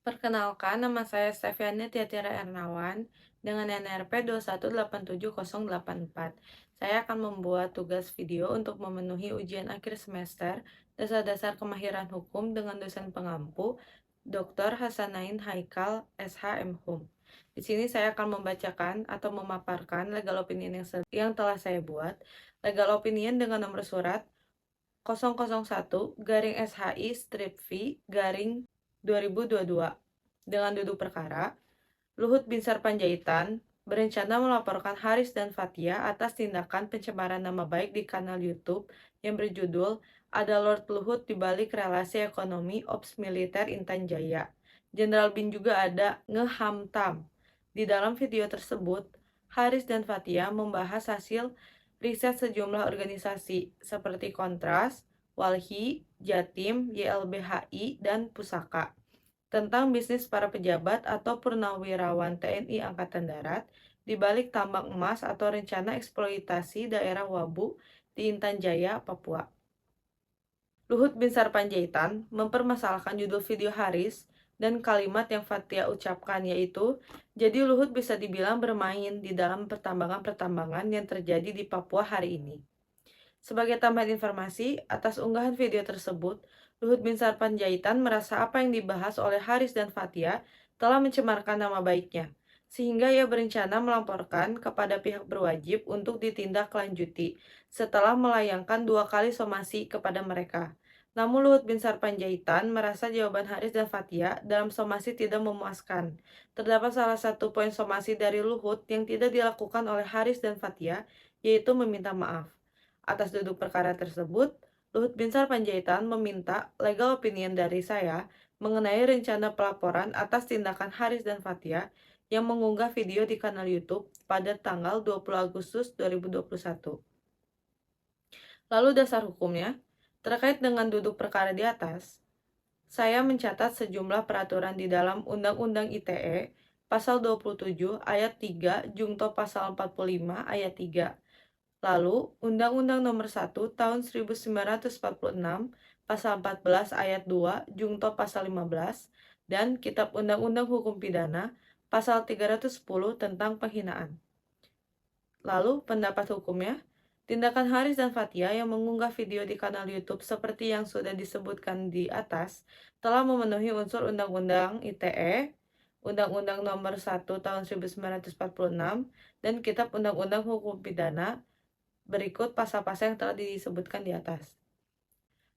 Perkenalkan, nama saya Steviania Tiatira Ernawan dengan NRP 2187084. Saya akan membuat tugas video untuk memenuhi ujian akhir semester dasar-dasar kemahiran hukum dengan dosen pengampu Dr. Hasanain Haikal SH.M. Hum. Di sini saya akan membacakan atau memaparkan legal opinion yang telah saya buat. Legal opinion dengan nomor surat 001 garing SHI strip V garing 2022 dengan duduk perkara, Luhut Binsar Panjaitan berencana melaporkan Haris dan Fathia atas tindakan pencemaran nama baik di kanal YouTube yang berjudul Ada Lord Luhut di balik relasi ekonomi Ops Militer Intan Jaya. Jenderal Bin juga ada ngehamtam. Di dalam video tersebut, Haris dan Fathia membahas hasil riset sejumlah organisasi seperti Kontras, Walhi, Jatim, YLBHI, dan Pusaka tentang bisnis para pejabat atau purnawirawan TNI Angkatan Darat di balik tambang emas atau rencana eksploitasi daerah Wabu di Intan Jaya, Papua. Luhut Binsar Panjaitan mempermasalahkan judul video Haris dan kalimat yang Fathia ucapkan yaitu, jadi Luhut bisa dibilang bermain di dalam pertambangan-pertambangan yang terjadi di Papua hari ini. Sebagai tambahan informasi, atas unggahan video tersebut, Luhut Binsar Panjaitan merasa apa yang dibahas oleh Haris dan Fathia telah mencemarkan nama baiknya, sehingga ia berencana melaporkan kepada pihak berwajib untuk ditindaklanjuti setelah melayangkan 2 kali somasi kepada mereka. Namun Luhut Binsar Panjaitan merasa jawaban Haris dan Fathia dalam somasi tidak memuaskan. Terdapat salah satu poin somasi dari Luhut yang tidak dilakukan oleh Haris dan Fathia, yaitu meminta maaf. Atas duduk perkara tersebut, Luhut Binsar Panjaitan meminta legal opinion dari saya mengenai rencana pelaporan atas tindakan Haris dan Fathia yang mengunggah video di kanal YouTube pada tanggal 20 Agustus 2021. Lalu dasar hukumnya, terkait dengan duduk perkara di atas, saya mencatat sejumlah peraturan di dalam Undang-Undang ITE Pasal 27 Ayat 3 Jungto Pasal 45 Ayat 3. Lalu, Undang-Undang Nomor 1 Tahun 1946 Pasal 14 Ayat 2 Jungto Pasal 15 dan Kitab Undang-Undang Hukum Pidana Pasal 310 tentang penghinaan. Lalu, pendapat hukumnya, tindakan Haris dan Fathia yang mengunggah video di kanal YouTube seperti yang sudah disebutkan di atas telah memenuhi unsur Undang-Undang ITE, Undang-Undang Nomor 1 Tahun 1946, dan Kitab Undang-Undang Hukum Pidana berikut pasal-pasal yang telah disebutkan di atas.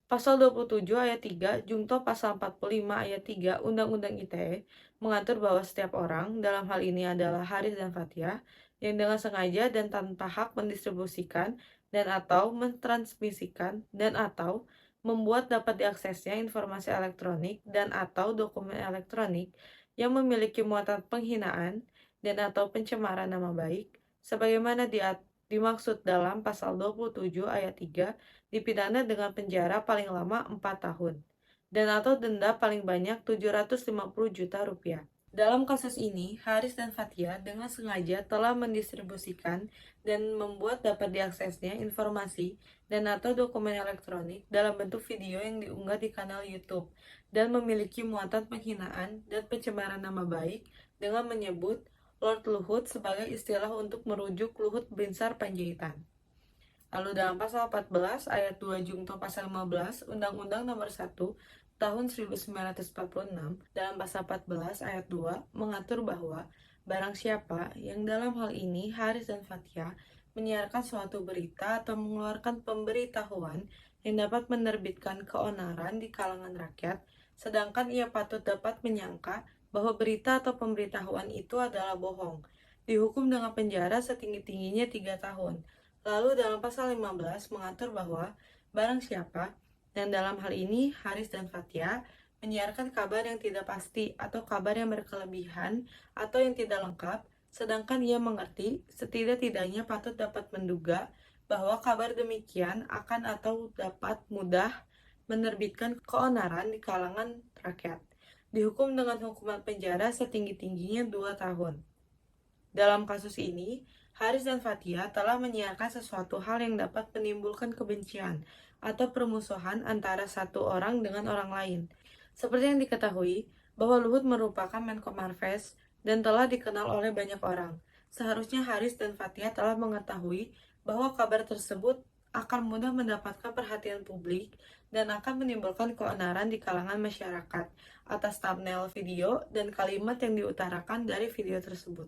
Pasal 27 ayat 3 Jungto Pasal 45 ayat 3 Undang-Undang ITE mengatur bahwa setiap orang, dalam hal ini adalah Haris dan Fathia, yang dengan sengaja dan tanpa hak mendistribusikan dan atau mentransmisikan dan atau membuat dapat diaksesnya informasi elektronik dan atau dokumen elektronik yang memiliki muatan penghinaan dan atau pencemaran nama baik, sebagaimana dimaksud dalam Pasal 27 ayat 3 dipidana dengan penjara paling lama 4 tahun dan atau denda paling banyak 750 juta rupiah. Dalam kasus ini, Haris dan Fathia dengan sengaja telah mendistribusikan dan membuat dapat diaksesnya informasi dan atau dokumen elektronik dalam bentuk video yang diunggah di kanal YouTube dan memiliki muatan penghinaan dan pencemaran nama baik dengan menyebut Lord Luhut sebagai istilah untuk merujuk Luhut Binsar Panjaitan. Lalu dalam pasal 14 ayat 2 Jungto pasal 15 Undang-Undang Nomor 1 Tahun 1946 dalam pasal 14 ayat 2 mengatur bahwa barang siapa yang dalam hal ini Haris dan Fathia menyiarkan suatu berita atau mengeluarkan pemberitahuan yang dapat menerbitkan keonaran di kalangan rakyat, sedangkan ia patut dapat menyangka bahwa berita atau pemberitahuan itu adalah bohong, dihukum dengan penjara setinggi-tingginya 3 tahun. Lalu dalam pasal 15 mengatur bahwa barang siapa, dan dalam hal ini Haris dan Fathia, menyiarkan kabar yang tidak pasti atau kabar yang berkelebihan atau yang tidak lengkap, sedangkan ia mengerti setidak-tidaknya patut dapat menduga bahwa kabar demikian akan atau dapat mudah menerbitkan keonaran di kalangan rakyat, dihukum dengan hukuman penjara setinggi-tingginya 2 tahun. Dalam kasus ini, Haris dan Fathia telah menyiarkan sesuatu hal yang dapat menimbulkan kebencian atau permusuhan antara satu orang dengan orang lain. Seperti yang diketahui, bahwa Luhut merupakan Menko Marves dan telah dikenal oleh banyak orang. Seharusnya Haris dan Fathia telah mengetahui bahwa kabar tersebut akan mudah mendapatkan perhatian publik dan akan menimbulkan keonaran di kalangan masyarakat atas thumbnail video dan kalimat yang diutarakan dari video tersebut.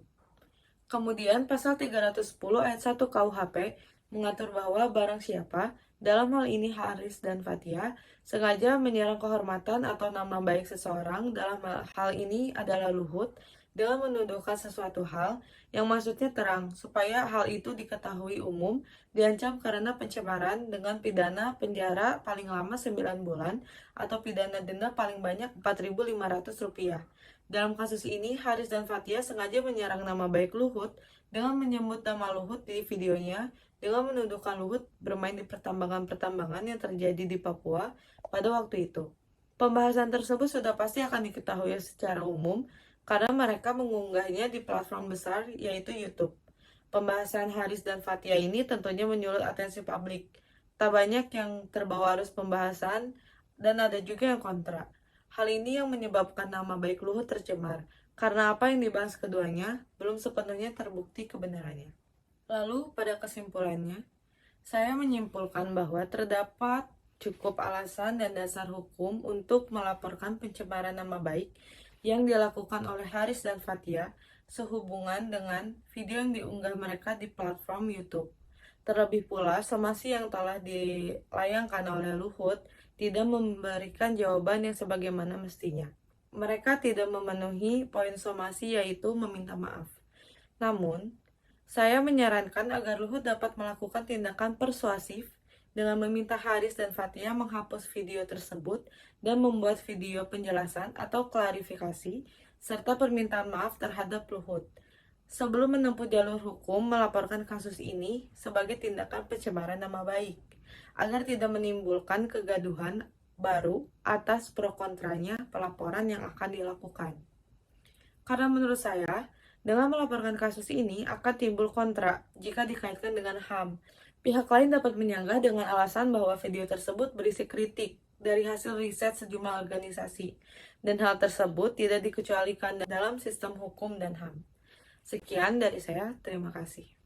Kemudian pasal 310 ayat 1 KUHP mengatur bahwa barang siapa, dalam hal ini Haris dan Fathia, sengaja menyerang kehormatan atau nama baik seseorang, dalam hal ini adalah Luhut, dengan menuduhkan sesuatu hal yang maksudnya terang, supaya hal itu diketahui umum, diancam karena pencemaran dengan pidana penjara paling lama 9 bulan atau pidana denda paling banyak Rp4.500. Dalam kasus ini, Haris dan Fathia sengaja menyerang nama baik Luhut dengan menyebut nama Luhut di videonya dengan menuduhkan Luhut bermain di pertambangan-pertambangan yang terjadi di Papua pada waktu itu. Pembahasan tersebut sudah pasti akan diketahui secara umum karena mereka mengunggahnya di platform besar yaitu YouTube. Pembahasan Haris dan Fathia ini tentunya menyulut atensi publik. Tak banyak yang terbawa arus pembahasan dan ada juga yang kontra. Hal ini yang menyebabkan nama baik Luhut tercemar, karena apa yang dibahas keduanya belum sepenuhnya terbukti kebenarannya. Lalu, pada kesimpulannya, saya menyimpulkan bahwa terdapat cukup alasan dan dasar hukum untuk melaporkan pencemaran nama baik yang dilakukan oleh Haris dan Fathia sehubungan dengan video yang diunggah mereka di platform YouTube. Terlebih pula, somasi yang telah dilayangkan oleh Luhut tidak memberikan jawaban yang sebagaimana mestinya. Mereka tidak memenuhi poin somasi yaitu meminta maaf. Namun, saya menyarankan agar Luhut dapat melakukan tindakan persuasif dengan meminta Haris dan Fathia menghapus video tersebut dan membuat video penjelasan atau klarifikasi serta permintaan maaf terhadap Luhut sebelum menempuh jalur hukum melaporkan kasus ini sebagai tindakan pencemaran nama baik, agar tidak menimbulkan kegaduhan baru atas pro kontranya pelaporan yang akan dilakukan. Karena menurut saya, dengan melaporkan kasus ini akan timbul kontra jika dikaitkan dengan HAM. Pihak lain dapat menyanggah dengan alasan bahwa video tersebut berisi kritik dari hasil riset sejumlah organisasi, dan hal tersebut tidak dikecualikan dalam sistem hukum dan HAM. Sekian dari saya, terima kasih.